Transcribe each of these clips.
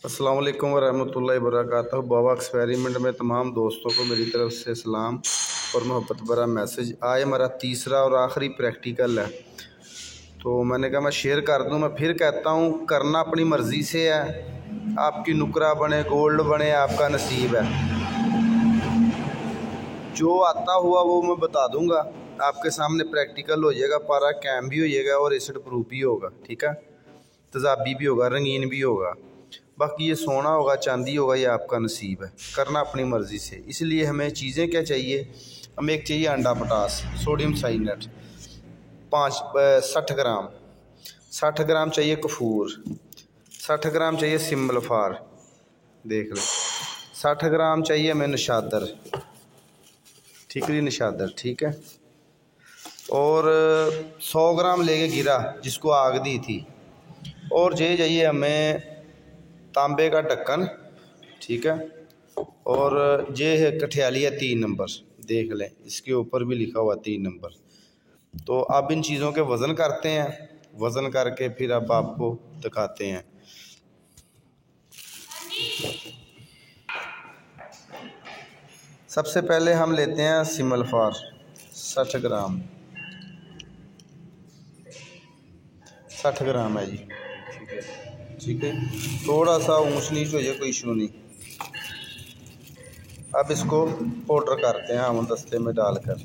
अस्सलाम वालेकुम वरहमतुल्लाहि वबरकातुहू। बाबा एक्सपेरिमेंट में तमाम दोस्तों को मेरी तरफ से सलाम और मोहब्बत भरा मैसेज। आज हमारा तीसरा और आखिरी प्रैक्टिकल है, तो मैंने कहा मैं शेयर कर दूं। मैं फिर कहता हूं, करना अपनी मर्ज़ी से है। आपकी नुकरा बने गोल्ड बने आपका नसीब है। जो आता हुआ वो मैं बता दूंगा। आपके सामने प्रैक्टिकल हो जाएगा, पारा कैम भी हो जाएगा और एसिड प्रूफ भी होगा। ठीक है, तेज़ाबी भी होगा, रंगीन भी होगा। बाकी ये सोना होगा चांदी होगा, ये आपका नसीब है। करना अपनी मर्ज़ी से। इसलिए हमें चीज़ें क्या चाहिए, हमें एक चाहिए अंडा पोटास सोडियम साइनेट 60 ग्राम। 60 ग्राम चाहिए कफूर। 60 ग्राम चाहिए सिम्बलफार, देख लें। 60 ग्राम चाहिए हमें नशादर, ठीकरी नशादर, ठीक है। और 100 ग्राम लेके गिरा जिसको आग दी थी। और ये चाहिए हमें तांबे का ढक्कन, ठीक है। और ये है कठियालिया 3 नंबर, देख लें, इसके ऊपर भी लिखा हुआ 3 नंबर। तो अब इन चीज़ों के वज़न करते हैं, वज़न करके फिर अब आपको दिखाते हैं। सबसे पहले हम लेते हैं सिमलफार 60 ग्राम। 60 ग्राम है जी, ठीक है, ठीक है। थोड़ा सा ऊंच नीच हो जाए कोई इशू नहीं। अब इसको पाउडर करते हैं हम दस्ते में डालकर।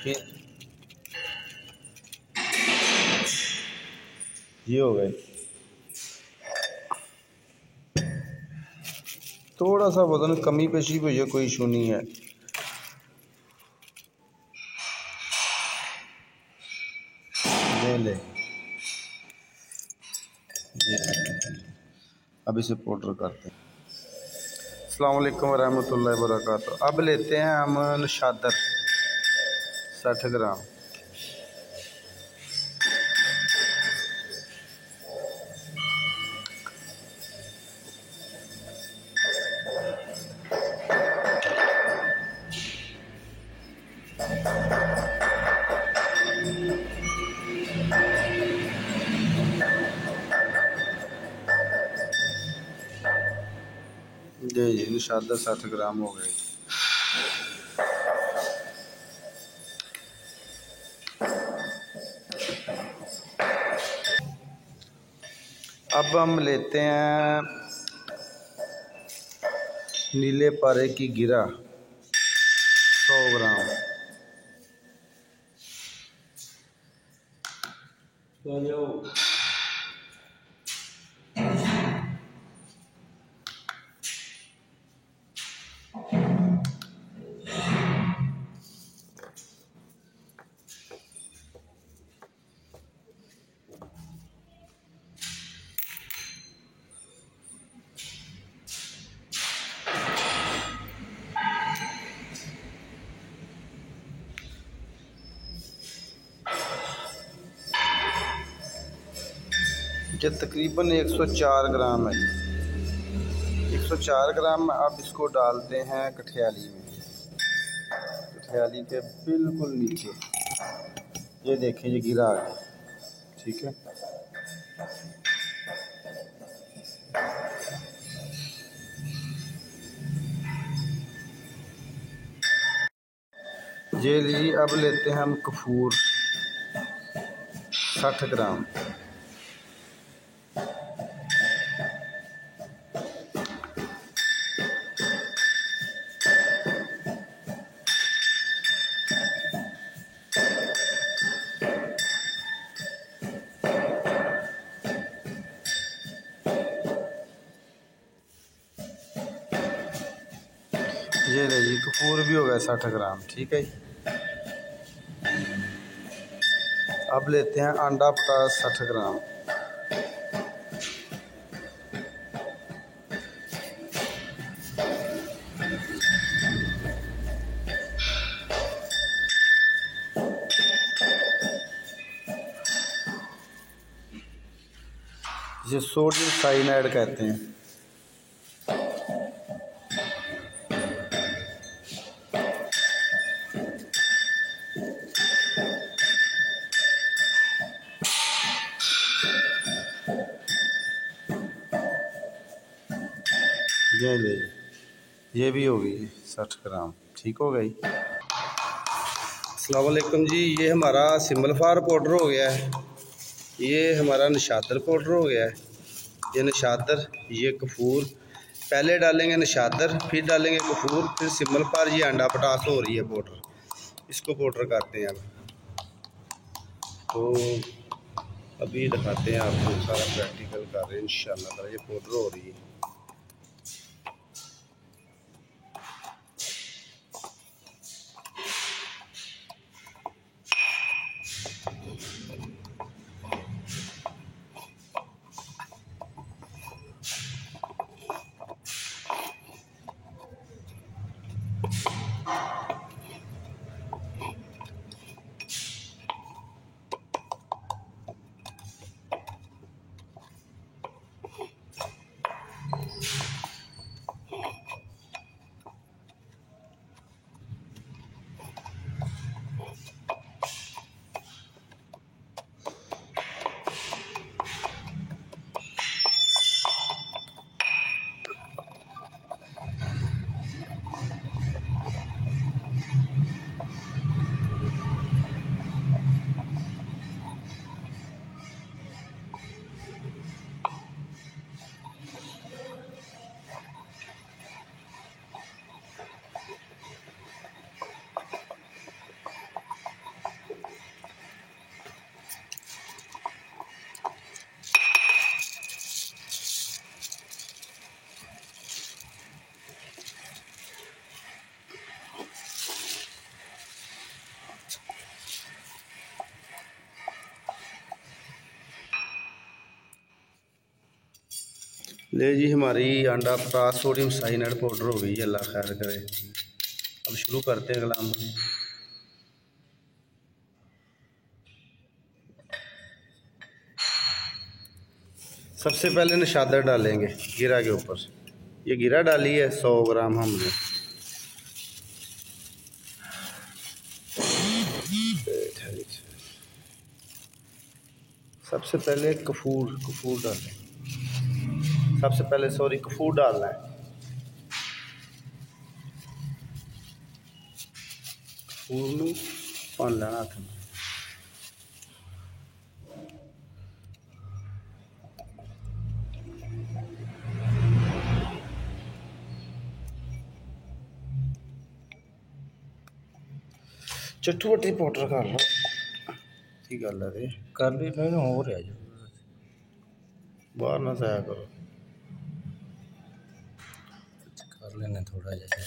फिर ये हो गए। थोड़ा सा वज़न कमी पेशी हो जाए कोई इशू नहीं है। ले ले, अब इसे पाउडर करते हैं। अस्सलाम वालेकुम वरहमतुल्लाहि वबरकातुहू। अब लेते हैं हम नशादर 60 ग्राम। जी नशादर 60 ग्राम हो गए। अब हम लेते हैं नीले पारे की गिरा 100 ग्राम। ये तकरीबन 104 ग्राम है। 104 ग्राम में अब इसको डालते हैं कठियाली में, कठियाली के बिल्कुल नीचे। ये देखें, ये गिरा आ गया, ठीक है। ये लीजिए। अब लेते हैं हम कफूर 60 ग्राम। ये लीजिए, कपूर भी हो गया 60 ग्राम, ठीक है। अब लेते हैं अंडा पोटास 60 ग्राम। जिसे सोडियम साइनाइड कहते हैं। ये ले, ये भी होगी 60 ग्राम, ठीक हो गई। अस्सलाम वालेकुम जी, ये हमारा सिंबल फार पाउडर हो गया है, ये हमारा नशातर पाउडर हो गया है। ये नशातर, ये कपूर, पहले डालेंगे नशातर, फिर डालेंगे कपूर, फिर सिंबल फार। ये अंडा पटास हो रही है पाउडर, इसको पाउडर करते हैं अब। तो अभी दिखाते हैं आपको, सारा प्रैक्टिकल कर रहे हैं इंशाल्लाह। ये पाउडर हो रही है। ले जी, हमारी अंडा पटास सोडियम साइनाइड पाउडर हो गई है, अल्लाह खैर करे। अब शुरू करते हैं अगला अमल। सबसे पहले नशादर डालेंगे गिरा के ऊपर। ये गिरा डाली है 100 ग्राम हमने। सबसे पहले कपूर डालें। सबसे पहले सॉरी कपूर डालना है। कपूर में पान लेना था। चट्टू वट्टी पाउडर कर लो, की गल है कर ली नहीं हो रहा जी, बाहर ना जाया करो, कर लेने थोड़ा जैसे।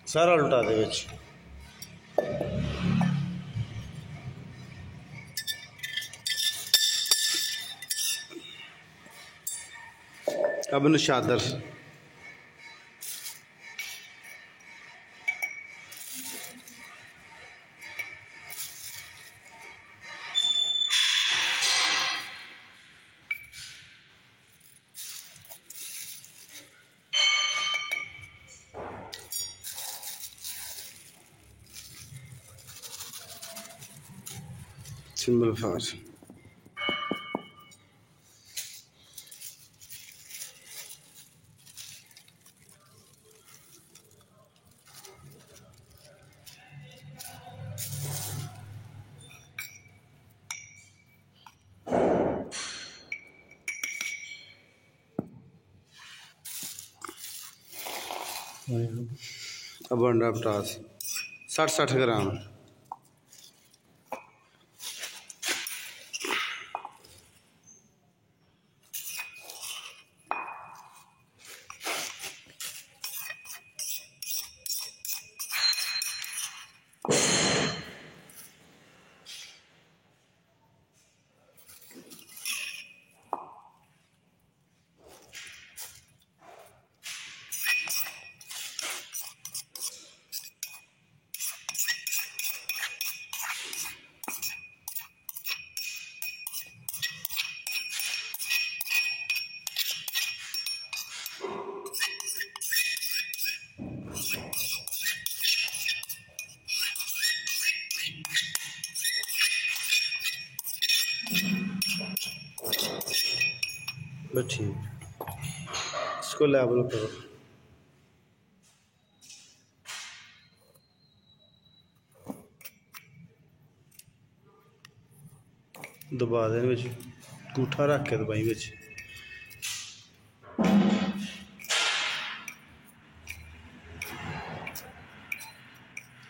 सारा उल्टा दे विच। अब नशादर, सिंबल फार। अबंडा पटास 60 ग्राम। बस ठीक, इसको लेवल करो। दबा देने विच अंगूठा रख के दबाई विच।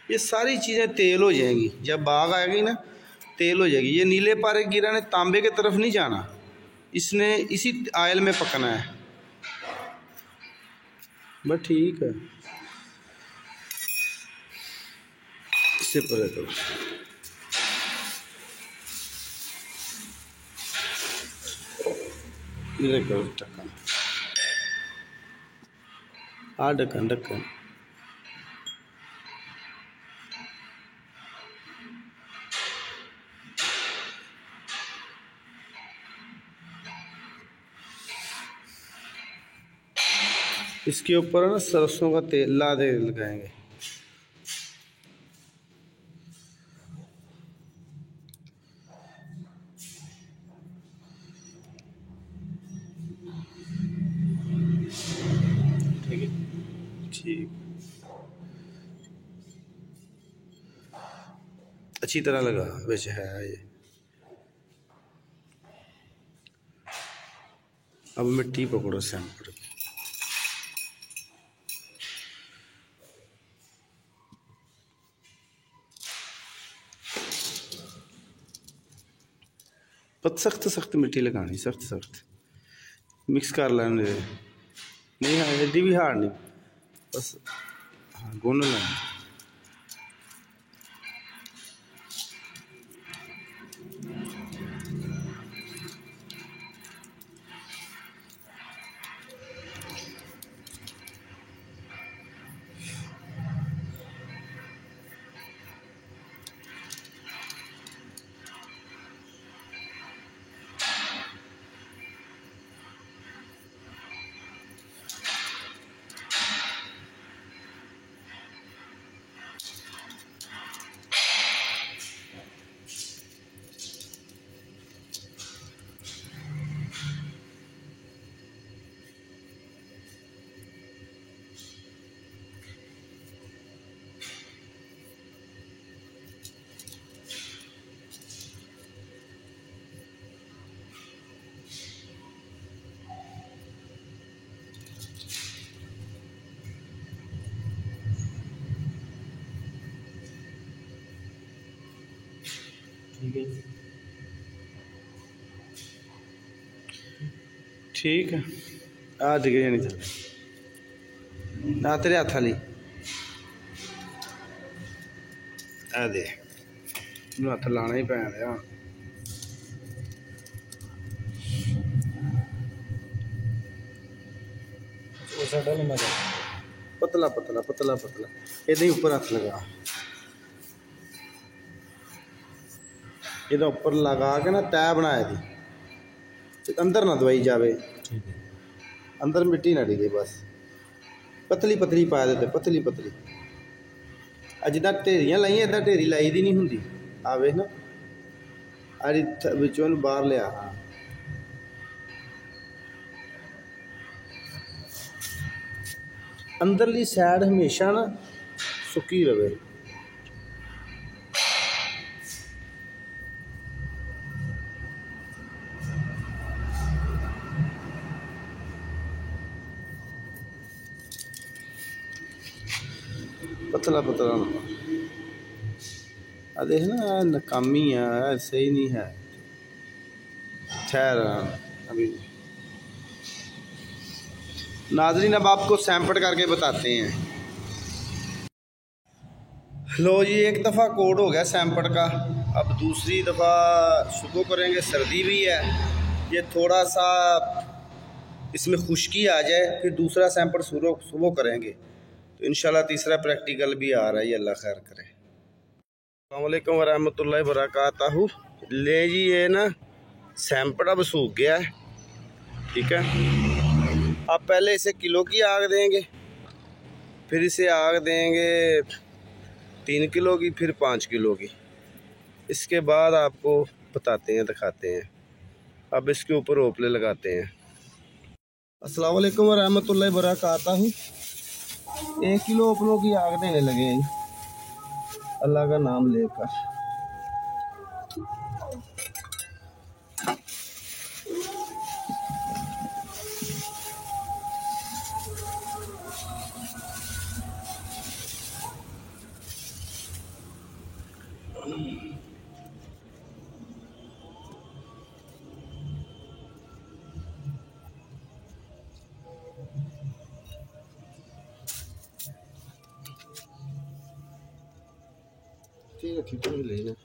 ये सारी चीज़ें तेल हो जाएंगी, जब बाग आएगी ना तेल हो जाएगी। ये नीले पारे गिरा ने तांबे की तरफ नहीं जाना, इसने इसी आयल में पकना है। बस ठीक है, इससे परे करो। ये करो ढक्कन, ढक्कन ढक्कन। इसके ऊपर ना सरसों का तेल लादे लगाएंगे। ठीक है, ठीक, अच्छी तरह लगा वैसे है ये। अब मिट्टी पकड़ो सैंपल। बस सख्त सख्त मिट्टी लगानी, सख्त सख्त मिक्स कर लेने। नहीं हाँ एडी भी हार्ड नहीं, बस हाँ गुन लेना। ठीक है, आ डिग जानी थले ना तेरे हथ वाली आ दे, हथ लाना ही पैना। पतला पतला पतला पतला इधर ऊपर हथ लगा, इधर ऊपर लगा के ना तय बनाए दी, अंदर ना दवाई जावे, अंदर मिट्टी ना डिगे। बस पतली पतली पा देते, पतली पतली। जिदा ढेरियां लाई इदा ढेरी लाई दी नहीं होंगी। आवे ना अरे बिचों बाहर लिया। हाँ अंदरली सैड हमेशा ना सुक्की रवे। पतला पतला देख ना, नकामी है, सही नहीं है। ठहर अभी नाज़रीन, अब आपको सैंपल करके बताते हैं। लो जी, एक दफ़ा कोड हो गया सैंपल का। अब दूसरी दफ़ा सुबह करेंगे, सर्दी भी है, ये थोड़ा सा इसमें खुश्की आ जाए, फिर दूसरा सैंपल सुबह करेंगे, तो इंशाल्लाह तीसरा प्रैक्टिकल भी आ रहा है, ये अल्लाह खैर करे। अस्सलाम वालेकुम वरहमतुल्लाहि वबरकातुहू। ले जी, ये ना सैंपल अब सूख गया है, ठीक है। अब पहले इसे किलो की आग देंगे, फिर इसे आग देंगे 3 किलो की, फिर 5 किलो की। इसके बाद आपको बताते हैं, दिखाते हैं। अब इसके ऊपर ओपले लगाते हैं। अस्सलाम वालेकुम वरहमतुल्लाहि वबरकातुहू। 1 किलो ओपलों की आग देने लगे हैं अल्लाह का नाम लेकर। ठीक है, ठीक है, ले लें।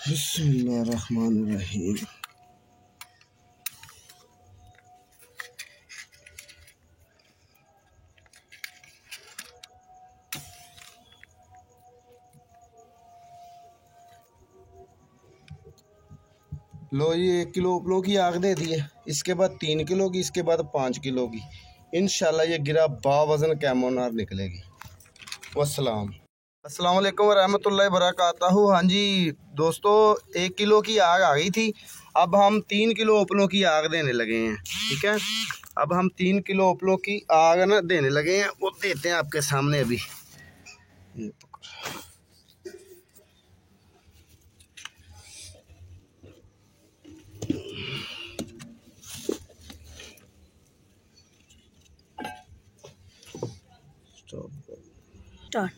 बिस्मिल्लाहिर्रहमानिर्रहीम। लो ये 1 किलो उपलों की आग दे दी है, इसके बाद 3 किलो की, इसके बाद 5 किलो की। इंशाल्लाह ये गिरा बावज़न कैमोनार निकलेगी। वस्सलाम। अस्सलाम वालेकुम वरहमतुल्लाहि वबरकातुहू। हाँ जी दोस्तों, 1 किलो की आग आ गई थी। अब हम 3 किलो उपलों की आग देने लगे हैं, ठीक है। अब हम 3 किलो उपलों की आग ना देने लगे हैं, वो देते हैं आपके सामने अभी। स्टार्ट।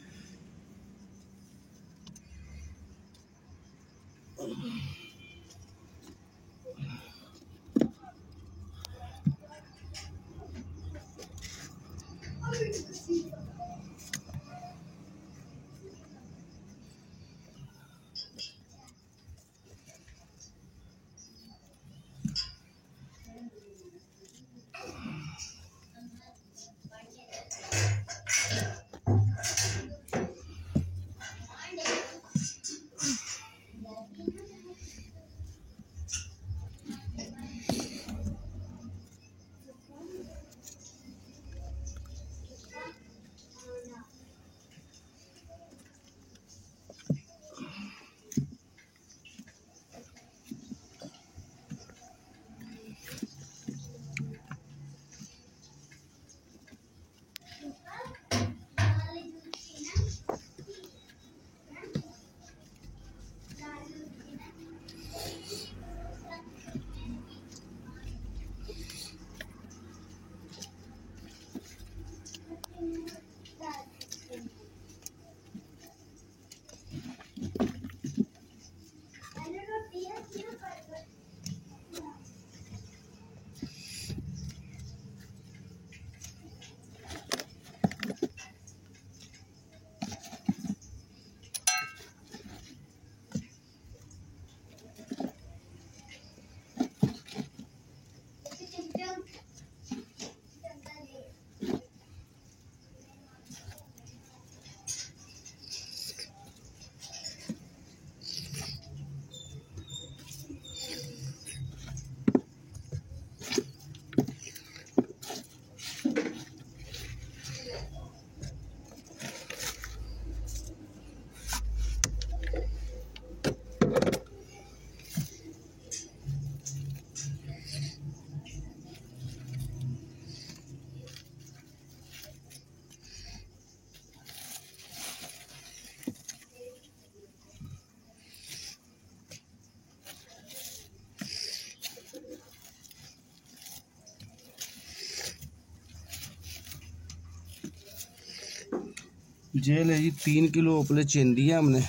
ये ले जी 3 किलो उपले चीन दिए हमने।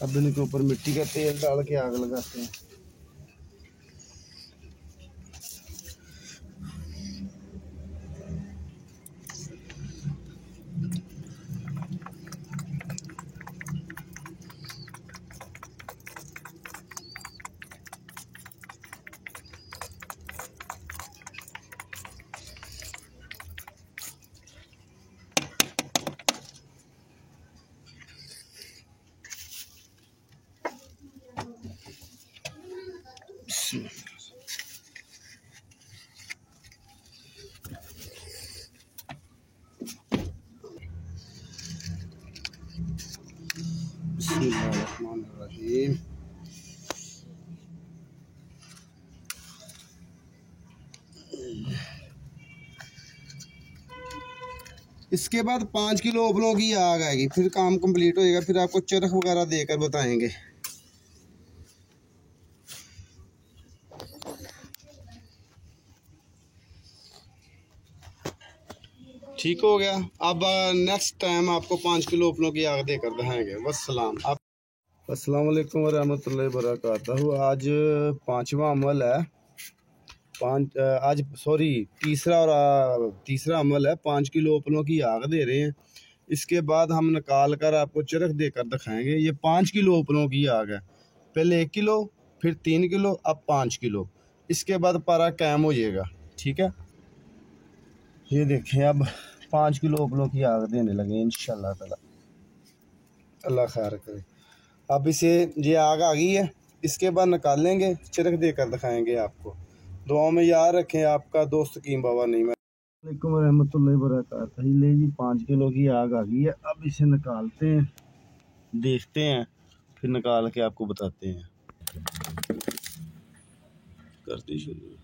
अब इनके ऊपर मिट्टी का तेल डाल के आग लगाते हैं। बिस्मिल्लाहिर्रहमानिर्रहीम। इसके बाद 5 किलो उपलों की आग आएगी, फिर काम कंप्लीट हो जाएगा। फिर आपको चरख वगैरह देकर बताएंगे। ठीक हो गया। अब नेक्स्ट टाइम आपको 5 किलो उपलों की आग देकर दिखाएंगे। वस्सलाम। अस्सलाम वालेकुम रहमतुल्लाहि व बरकातहू। आज 5वां अमल है। तीसरा अमल है। 5 किलो उपलों की आग दे रहे हैं। इसके बाद हम निकाल कर आपको चरख देकर दिखाएंगे। ये 5 किलो उपलों की आग है। पहले 1 किलो, फिर 3 किलो, अब 5 किलो। इसके बाद पारा कायम हो जाएगा। ठीक है, ये देखें अब 5 किलो उपलों की आग देने लगे इंशाल्लाह ताला। अल्लाह खैर करे। अब इसे ये आग आ गई है। इसके बाद निकालेंगे, चरख देकर दिखाएंगे आपको। दुआ में याद रखें। आपका दोस्त कीम बाबा नहीं। वालेकुम रहमतुल्लाहि व बरकातहू। ले जी 5 किलो की आग आ गई है। अब इसे निकालते हैं, देखते हैं, फिर निकाल के आपको बताते हैं। करते शुरू।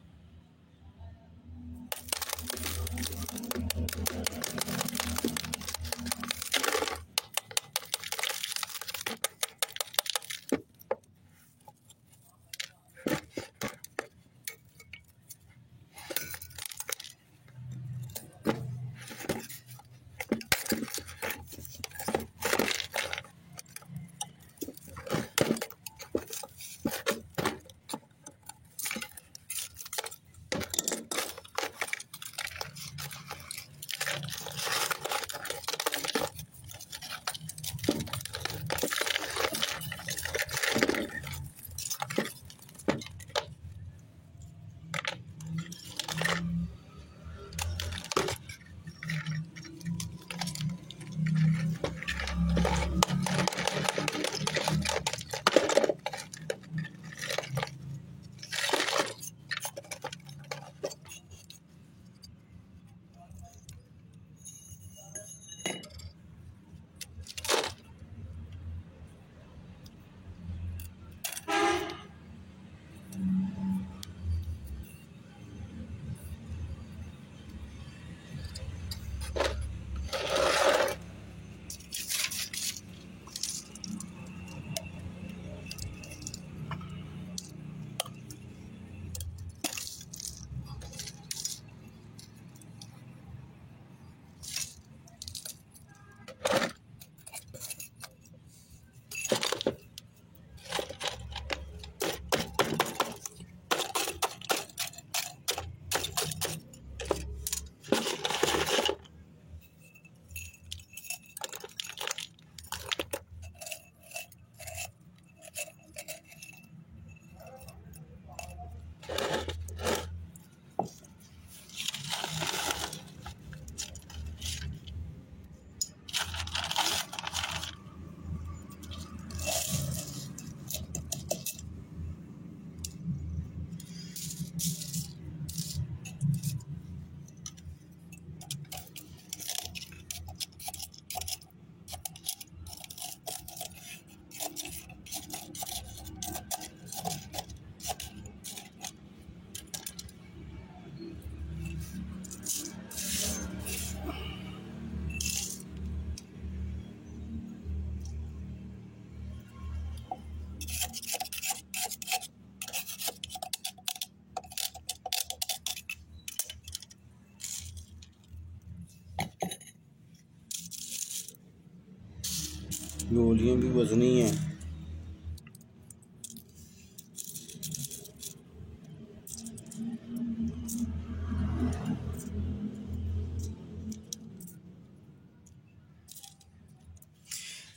गोलियाँ भी वजनी हैं।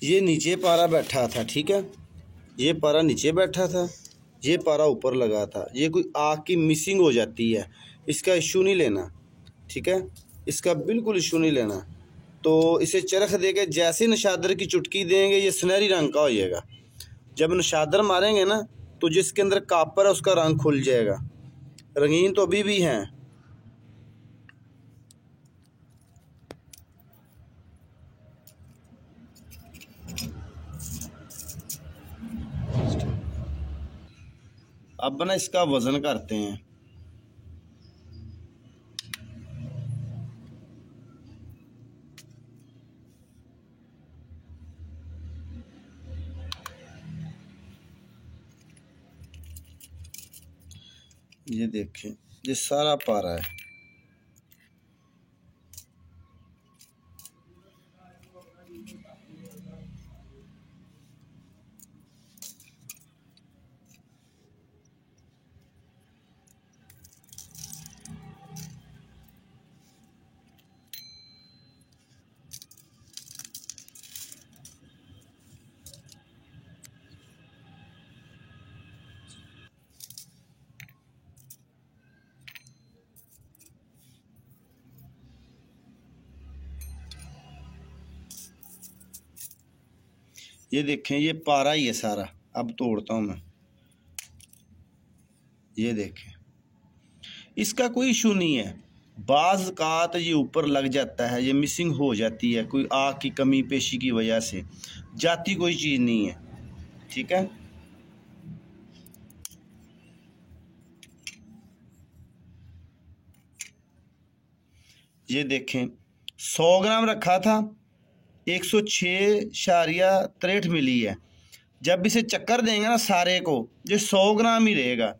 ये नीचे पारा बैठा था, ठीक है, ये पारा नीचे बैठा था, ये पारा ऊपर लगा था। ये कोई आग की मिसिंग हो जाती है, इसका इशू नहीं लेना, ठीक है, इसका बिल्कुल इशू नहीं लेना। तो इसे चरख दे के जैसे नशादर की चुटकी देंगे ये सुनहरी रंग का हो जाएगा। जब नशादर मारेंगे ना तो जिसके अंदर कापर है उसका रंग खुल जाएगा। रंगीन तो अभी भी हैं। अब ना इसका वज़न करते हैं। ये देखें, ये सारा पारा है। ये देखें, ये पारा ही है सारा। अब तोड़ता हूँ मैं। ये देखें, इसका कोई इशू नहीं है। बाज़ कात ये ऊपर लग जाता है, ये मिसिंग हो जाती है कोई आग की कमी पेशी की वजह से, जाती कोई चीज़ नहीं है, ठीक है। ये देखें, 100 ग्राम रखा था, 106.63 मिली है। जब इसे चक्कर देंगे ना सारे को, ये 100 ग्राम ही रहेगा।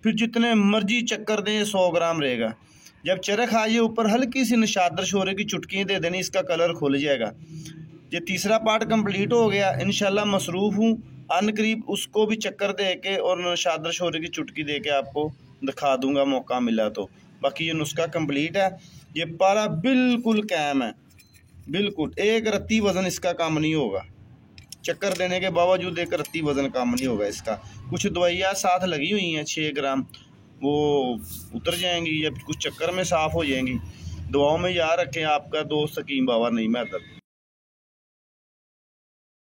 फिर जितने मर्जी चक्कर दें 100 ग्राम रहेगा। जब चरख आ जाए ऊपर हल्की सी नशादर शोरे की चुटकी दे देनी, इसका कलर खुल जाएगा। ये तीसरा पार्ट कंप्लीट हो गया। इंशाल्लाह मसरूफ़ हूँ, अनकरीब उसको भी चक्कर दे के और नशादर शोरे की चुटकी दे के आपको दिखा दूंगा मौका मिला तो। बाकी ये नुस्खा कंप्लीट है। ये पारा बिल्कुल कायम है, बिल्कुल एक रत्ती वज़न इसका कम नहीं होगा। चक्कर देने के बावजूद एक रत्ती वज़न कम नहीं होगा इसका। कुछ दवाइयाँ साथ लगी हुई हैं 6 ग्राम, वो उतर जाएंगी या कुछ चक्कर में साफ़ हो जाएंगी। दुआओं में याद रखें। आपका दोस्त हकीम बाबा नईम हैदर।